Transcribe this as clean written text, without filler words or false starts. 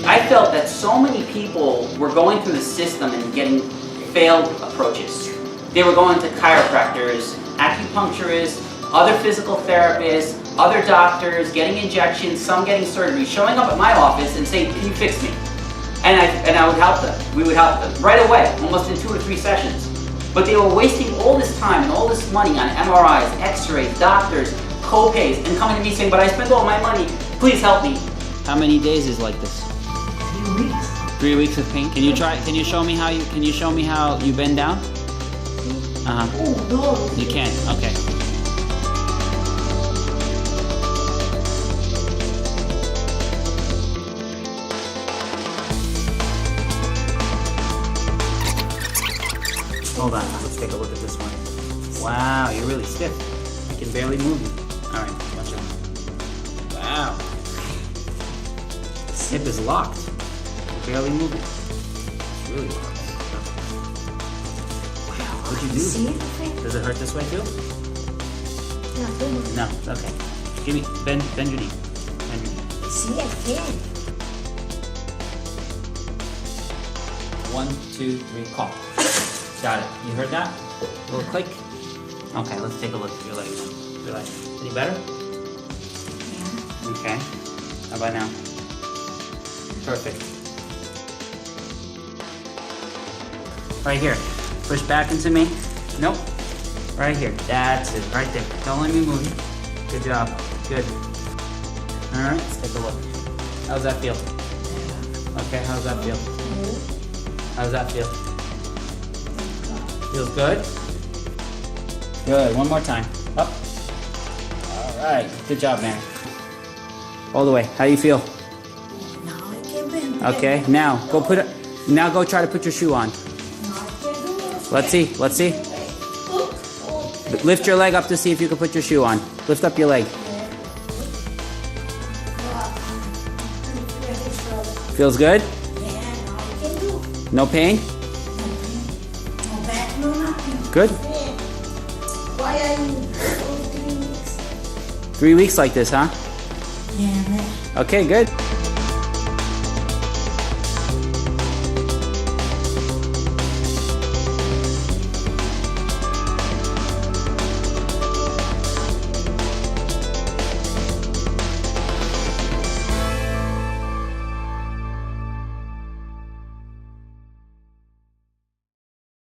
I felt that so many people were going through the system and getting failed approaches. They were going to chiropractors, acupuncturists, other physical therapists, other doctors, getting injections, some getting surgery, showing up at my office and saying, can you fix me? And I would help them. We would help them right away, almost in 2 or 3 sessions. But they were wasting all this time and all this money on MRIs, x-rays, doctors, co-pays, and coming to me saying, but I spent all my money, please help me. How many days is like this? 3 weeks. 3 weeks of pain? Can you show me how you bend down? Oh, no. You can't, okay. Hold on, let's take a look at this one. Wow, you're really stiff. I can barely move you. All right, watch out. Wow. Hip is locked. You're barely moving. It's really locked. Wow, what'd you do? See it? Does it hurt this way too? Nothing. No, okay. Give me, bend your knee. Bend your knee. See, I can. 1, 2, 3, call. Got it. You heard that? A little click. Okay, let's take a look at your leg. Your leg. Any better? Yeah. Okay. How about now? Perfect. Right here. Push back into me. Nope. Right here. That's it. Right there. Don't let me move you. Good job. Good. All right. Let's take a look. How's that feel? Okay. How's that feel? How's that feel? Feels good? Good. One more time. Up. All right. Good job, man. All the way. How do you feel? Now I can bend. Okay. Now go put it. Now go try to put your shoe on. Now I can do it. Let's see. Let's see. Lift your leg up to see if you can put your shoe on. Lift up your leg. Feels good? Yeah, now I can do it. No pain? No back, no nothing. Good. Why are you 3 weeks? 3 weeks like this, huh? Yeah, man. Okay, good.